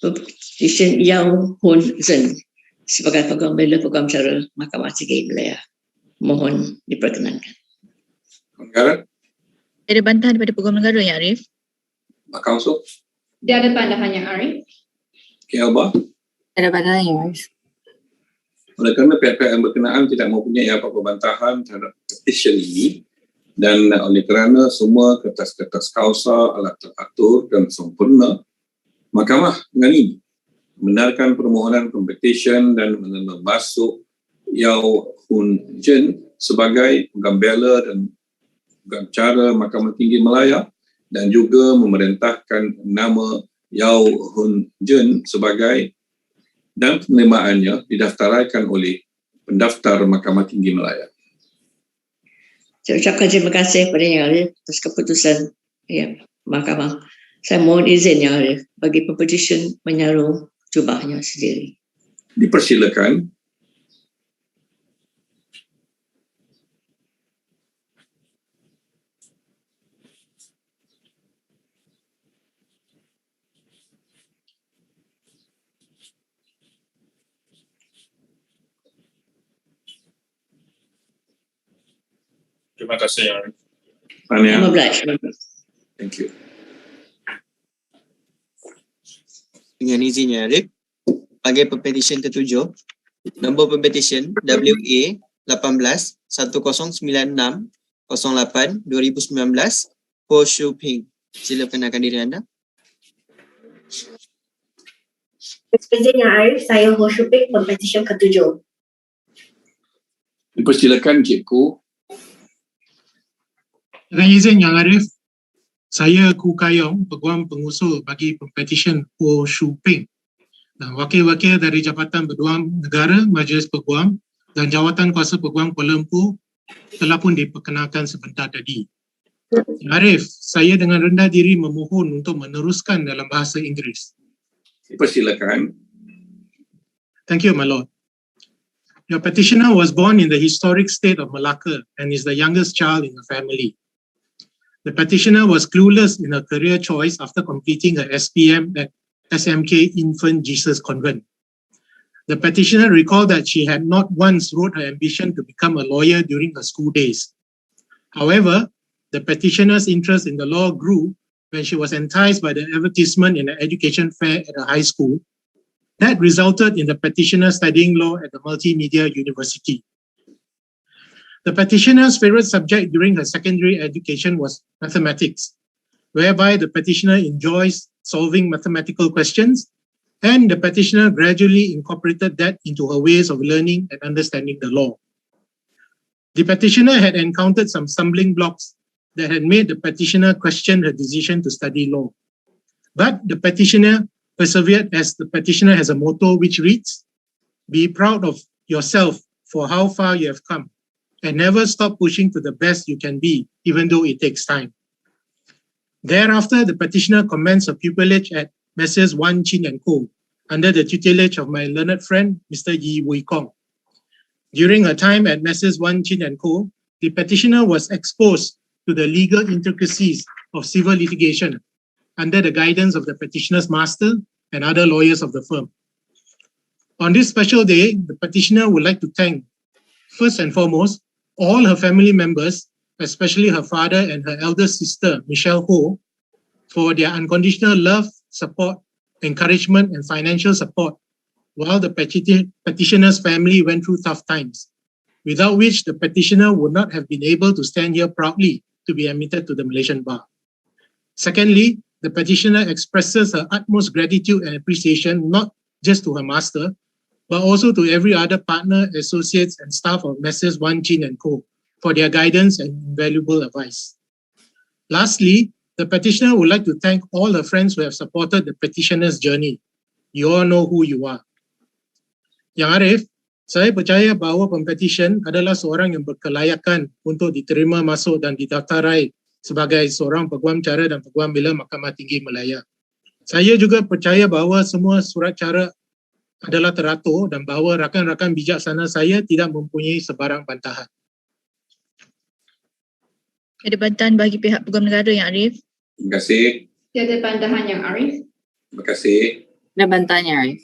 Pempetisyen Yao Hun Chen sebagai Peguam Bela, Peguam Cara Mahkamah Tinggi Kuala. Mohon diperkenankan. Ada bantahan daripada Peguam Negara yang Arif? Counsel. Tiada pandangan yang Arif. Elba. Ada bantahan yang Arif. Oleh kerana pihak-pihak yang berkenaan tidak mempunyai apa-apa bantahan terhadap petisyen ini, dan oleh kerana semua kertas-kertas kausa, alat teratur dan sempurna, Mahkamah dengan ini membenarkan permohonan Pempetisyen dan menerima Masuk Yau Hun Jen sebagai Peguam Bela dan Peguam Cara Mahkamah Tinggi Malaya, dan juga memerintahkan nama Yau Hun Jen sebagai dan penerimaannya didaftaraikan oleh pendaftar Mahkamah Tinggi Malaya. Saya ucapkan terima kasih kepada Yang Arif atas keputusan Mahkamah. Saya mohon izin Yang Arif bagi Pempetisyen menyaruh jubahnya sendiri. Dipersilakan. Terima kasih Yang Arif. I'm obliged. Thank you. Dengan izinnya Arif, bagi Pempetisyen ke-7, nombor Pempetisyen WA 18-1096-08-2019, Ho Shu Ping. Sila perkenalkan diri anda. Izin Yang Arif, saya Ho Shu Ping, Pempetisyen ke-7. Dipersilakan Cikgu. Dengan izin Yang Arif, saya Ku Kayong, Peguam Pengusul bagi Pempetisyen Ho Shu Ping, dan wakil-wakil dari Jabatan Berdoa Negara, Majlis Peguam dan Jawatan Kuasa Peguam Kuala Lumpur telah pun diperkenalkan sebentar tadi. Yang Arif, saya dengan rendah diri memohon untuk meneruskan dalam bahasa Inggeris. Dipersilakan. Thank you, my lord. Your petitioner was born in the historic state of Malacca and is the youngest child in the family. The petitioner was clueless in her career choice after completing her SPM at SMK Infant Jesus Convent. The petitioner recalled that she had not once wrote her ambition to become a lawyer during her school days. However, the petitioner's interest in the law grew when she was enticed by the advertisement in an education fair at a high school. That resulted in the petitioner studying law at the Multimedia University. The petitioner's favorite subject during her secondary education was mathematics, whereby the petitioner enjoys solving mathematical questions, and the petitioner gradually incorporated that into her ways of learning and understanding the law. The petitioner had encountered some stumbling blocks that had made the petitioner question her decision to study law. But the petitioner persevered, as the petitioner has a motto which reads, "Be proud of yourself for how far you have come, and never stop pushing to the best you can be, even though it takes time." Thereafter, the petitioner commenced her pupillage at Messrs. Wan Chin and Co. under the tutelage of my learned friend, Mr. Yi Wui Kong. During her time at Messrs. Wan Chin and Co., the petitioner was exposed to the legal intricacies of civil litigation under the guidance of the petitioner's master and other lawyers of the firm. On this special day, the petitioner would like to thank, first and foremost, all her family members, especially her father and her eldest sister, Michelle Ho, for their unconditional love, support, encouragement, and financial support while the petitioner's family went through tough times, without which the petitioner would not have been able to stand here proudly to be admitted to the Malaysian bar. Secondly, the petitioner expresses her utmost gratitude and appreciation not just to her master, but also to every other partner, associates, and staff of Messrs. Wan Chin and Co. for their guidance and invaluable advice. Lastly, the petitioner would like to thank all her friends who have supported the petitioner's journey. You all know who you are. Yang Arif, saya percaya bahawa Pempetisyen adalah seorang yang berkelayakan untuk diterima masuk dan didaftarai sebagai seorang Peguam Cara dan Peguam Bela Mahkamah Tinggi Malaya. Saya juga percaya bahawa semua surat cara adalah teratur dan bahawa rakan-rakan bijaksana saya tidak mempunyai sebarang bantahan. Ada bantahan bagi pihak Peguam Negara Yang Arif? Terima kasih. Tiada bantahan Yang Arif. Terima kasih. Ada bantahan Yang Arif.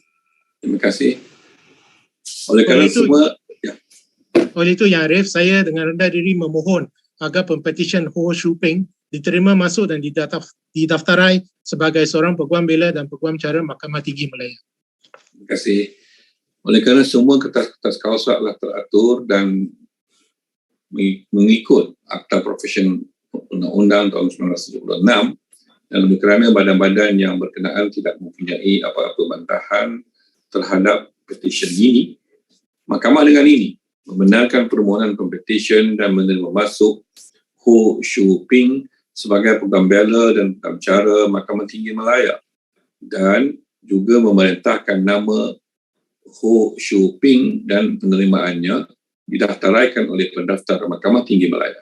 Terima kasih. Oleh kerana semua, Oleh itu Yang Arif, saya dengan rendah diri memohon agar Pempetisyen Ho Shu Ping diterima masuk dan didaftarai sebagai seorang Peguam Bela dan Peguam Cara Mahkamah Tinggi Malaya. Terima kasih. Oleh kerana semua kertas-kertas kausa telah teratur dan mengikut Akta Profesion Undang-Undang tahun 1976, dan lebih kerana badan-badan yang berkenaan tidak mempunyai apa-apa bantahan terhadap petisyen ini, Mahkamah dengan ini membenarkan permohonan Pempetisyen dan menerima Masuk Ho Shu Ping sebagai Peguam Bela dan Peguam Cara Mahkamah Tinggi Malaya, dan juga memerintahkan nama Ho Shu Ping dan penerimaannya didaftaraikan oleh pendaftar Mahkamah Tinggi Malaya.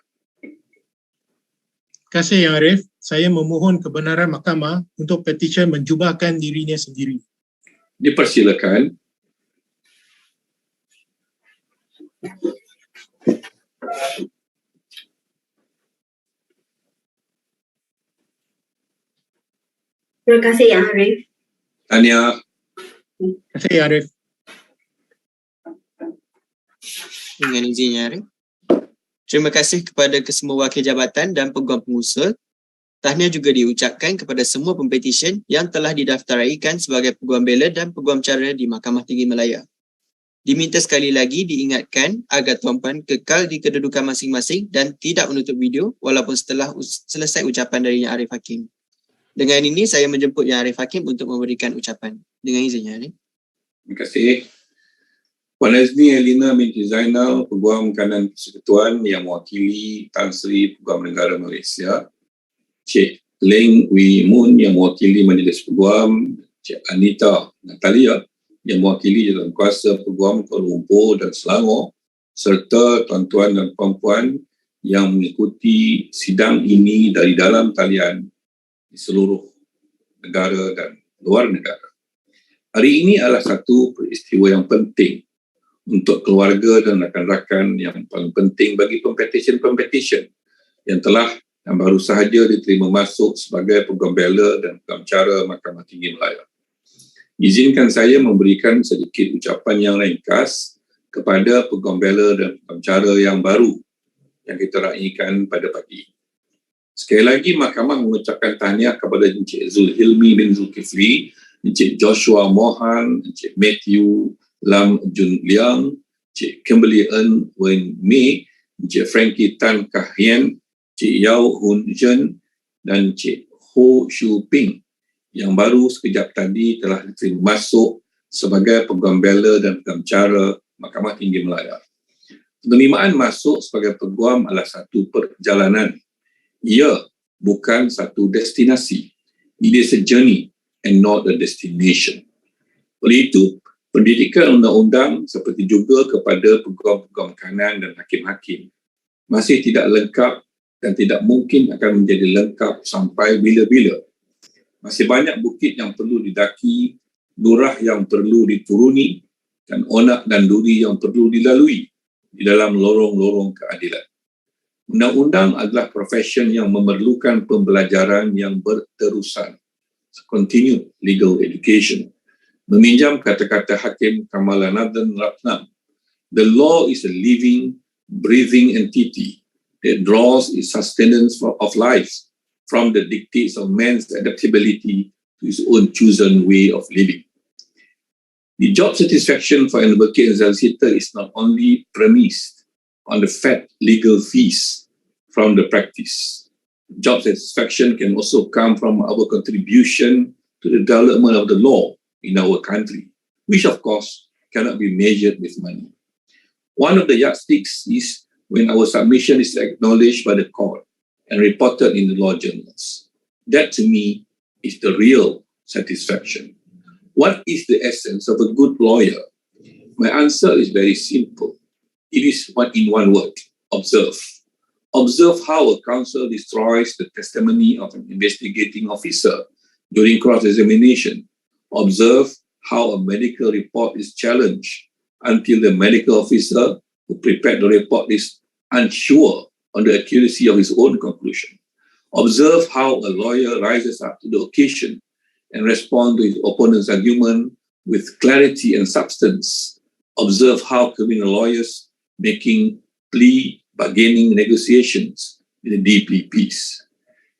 Terima kasih Yang Arif. Saya memohon kebenaran mahkamah untuk petisyen menjubahkan dirinya sendiri. Dipersilakan. Terima kasih Yang Arif. Tahniah. Terima kasih Yang Arif. Dengan izin Yang Arif. Terima kasih kepada kesemua wakil jabatan dan peguam pengusul. Tahniah juga diucapkan kepada semua pempetisyen yang telah didaftaraikan sebagai Peguam Bela dan Peguam Cara di Mahkamah Tinggi Malaya. Diminta sekali lagi diingatkan agar tuan-puan kekal di kedudukan masing-masing dan tidak menutup video walaupun setelah selesai ucapan dari Yang Arif Hakim. Dengan ini saya menjemput Yang Arif Hakim untuk memberikan ucapan. Dengan izin Yang Arif. Terima kasih. Puan Azni Elina binti Zainal, Peguam Kanan Persekutuan yang mewakili Tan Sri Peguam Negara Malaysia, Cik Leng Wee Mun yang mewakili Majlis Peguam, Cik Anita Natalia yang mewakili Jawatankuasa Peguam Kuala Lumpur dan Selangor, serta tuan-tuan dan puan-puan yang mengikuti sidang ini dari dalam talian di seluruh negara dan luar negara. Hari ini adalah satu peristiwa yang penting untuk keluarga dan rakan-rakan yang paling penting bagi pempetisyen-pempetisyen yang telah dan baru sahaja diterima masuk sebagai Peguam Bela dan Peguam Cara Mahkamah Tinggi Malaya. Izinkan saya memberikan sedikit ucapan yang ringkas kepada Peguam Bela dan Peguam Cara yang baru yang kita raikan pada pagi. Sekali lagi, Mahkamah mengucapkan tahniah kepada Encik Zulhilmi bin Zulkifli, Encik Joshua Mohan, Encik Matthew Lam Jun Liang, Encik Kimberly En Wen Mei, Encik Frankie Tan Kah Hien, Encik Yao Hun Zhen dan Encik Ho Shu Ping yang baru sekejap tadi telah diterima masuk sebagai Peguam Bela dan Peguam Cara Mahkamah Tinggi Malaya. Penerimaan masuk sebagai peguam adalah satu perjalanan. Ia bukan satu destinasi. It is a journey and not a destination. Oleh itu, pendidikan undang-undang seperti juga kepada peguam-peguam kanan dan hakim-hakim masih tidak lengkap dan tidak mungkin akan menjadi lengkap sampai bila-bila. Masih banyak bukit yang perlu didaki, lurah yang perlu dituruni, dan onak dan duri yang perlu dilalui di dalam lorong-lorong keadilan. Undang-undang adalah profession yang memerlukan pembelajaran yang berterusan, continued legal education. Meminjam kata-kata Hakim Kamalanathan Ratnam, the law is a living, breathing entity that draws its sustenance of life from the dictates of man's adaptability to his own chosen way of living. The job satisfaction for an advocate and solicitor is not only premised on the fat legal fees from the practice. Job satisfaction can also come from our contribution to the development of the law in our country, which of course cannot be measured with money. One of the yardsticks is when our submission is acknowledged by the court and reported in the law journals. That to me is the real satisfaction. What is the essence of a good lawyer? My answer is very simple. It is in one word: observe. Observe how a counsel destroys the testimony of an investigating officer during cross-examination. Observe how a medical report is challenged until the medical officer who prepared the report is unsure on the accuracy of his own conclusion. Observe how a lawyer rises up to the occasion and responds to his opponent's argument with clarity and substance. Observe how criminal lawyers making plea bargaining negotiations with the DPPs.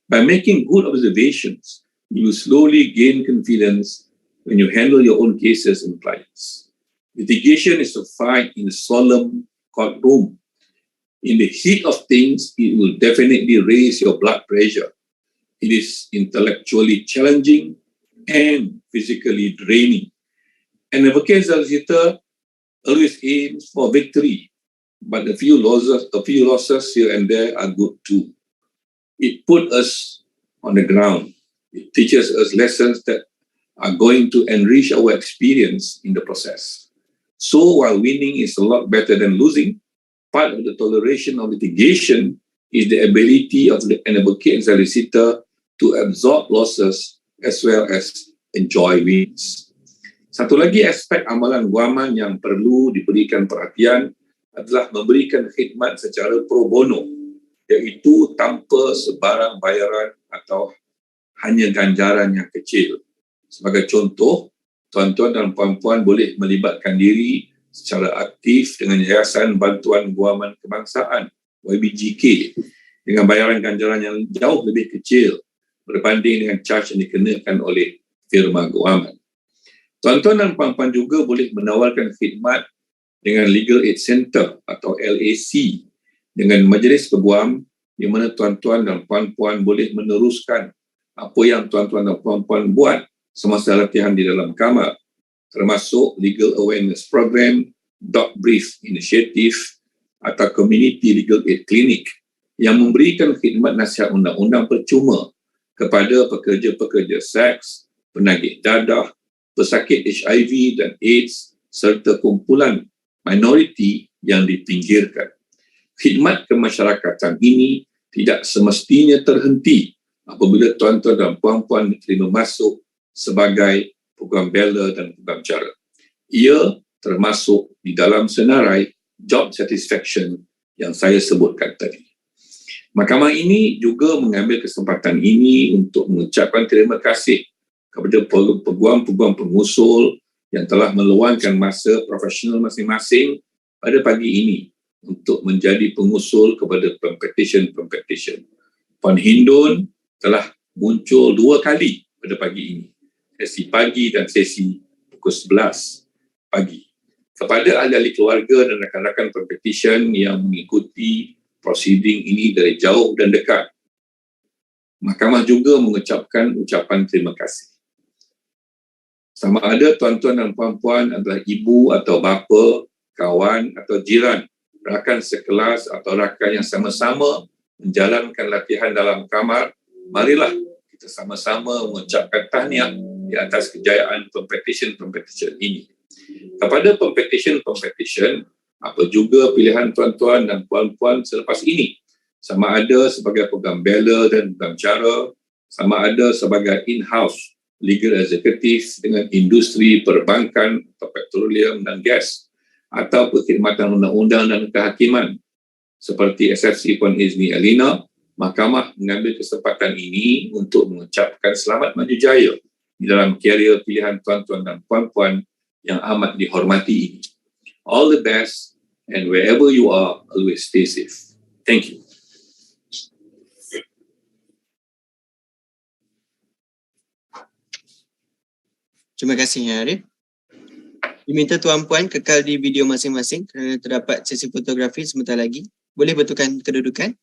By making good observations, you will slowly gain confidence when you handle your own cases and clients. Litigation is a fight in a solemn courtroom. In the heat of things, it will definitely raise your blood pressure. It is intellectually challenging and physically draining. An advocate solicitor always aims for victory, but a few losses here and there are good too. It puts us on the ground. It teaches us lessons that are going to enrich our experience in the process. So while winning is a lot better than losing, part of the toleration of litigation is the ability of an advocate and solicitor to absorb losses as well as enjoy wins. Satu lagi aspek amalan guaman yang perlu diberikan perhatian adalah memberikan khidmat secara pro bono, iaitu tanpa sebarang bayaran atau hanya ganjaran yang kecil. Sebagai contoh, tuan-tuan dan puan-puan boleh melibatkan diri secara aktif dengan Yayasan Bantuan Guaman Kebangsaan YBGK dengan bayaran ganjaran yang jauh lebih kecil berbanding dengan charge yang dikenakan oleh firma guaman. Tuan-tuan dan puan-puan juga boleh menawarkan khidmat dengan Legal Aid Center atau LAC dengan majlis peguam di mana tuan-tuan dan puan-puan boleh meneruskan apa yang tuan-tuan dan puan-puan buat semasa latihan di dalam kamar, termasuk Legal Awareness Program, Doc Brief Initiative atau Community Legal Aid Clinic yang memberikan khidmat nasihat undang-undang percuma kepada pekerja-pekerja seks, penagih dadah, pesakit HIV dan AIDS serta kumpulan minoriti yang dipinggirkan. Khidmat kemasyarakatan ini tidak semestinya terhenti apabila tuan-tuan dan puan-puan diterima masuk sebagai Peguam Bela dan Peguam Cara. Ia termasuk di dalam senarai job satisfaction yang saya sebutkan tadi. Mahkamah ini juga mengambil kesempatan ini untuk mengucapkan terima kasih kepada peguam-peguam pengusul yang telah meluangkan masa profesional masing-masing pada pagi ini untuk menjadi pengusul kepada Pempetisyen. Puan Hindun telah muncul 2 kali pada pagi ini, sesi pagi dan sesi pukul 11 pagi. Kepada ahli-ahli keluarga dan rakan-rakan Pempetisyen yang mengikuti prosiding ini dari jauh dan dekat, Mahkamah juga mengucapkan ucapan terima kasih. Sama ada tuan-tuan dan puan-puan adalah ibu atau bapa, kawan atau jiran, rakan sekelas atau rakan yang sama-sama menjalankan latihan dalam kamar, marilah kita sama-sama mengucapkan tahniah di atas kejayaan Pempetisyen ini. Kepada Pempetisyen, apa juga pilihan tuan-tuan dan puan-puan selepas ini, sama ada sebagai Peguam Bela dan Peguam Cara, sama ada sebagai in-house legal executive dengan industri perbankan atau petroleum dan gas, atau perkhidmatan undang-undang dan kehakiman seperti SFC Puan Izni Alina, Mahkamah mengambil kesempatan ini untuk mengucapkan selamat maju jaya di dalam karier pilihan tuan-tuan dan puan-puan yang amat dihormati ini. All the best, and wherever you are, always stay safe. Thank you. Terima kasih, Arif. Diminta tuan-puan kekal di video masing-masing kerana terdapat sesi fotografi sebentar lagi. Boleh betulkan kedudukan?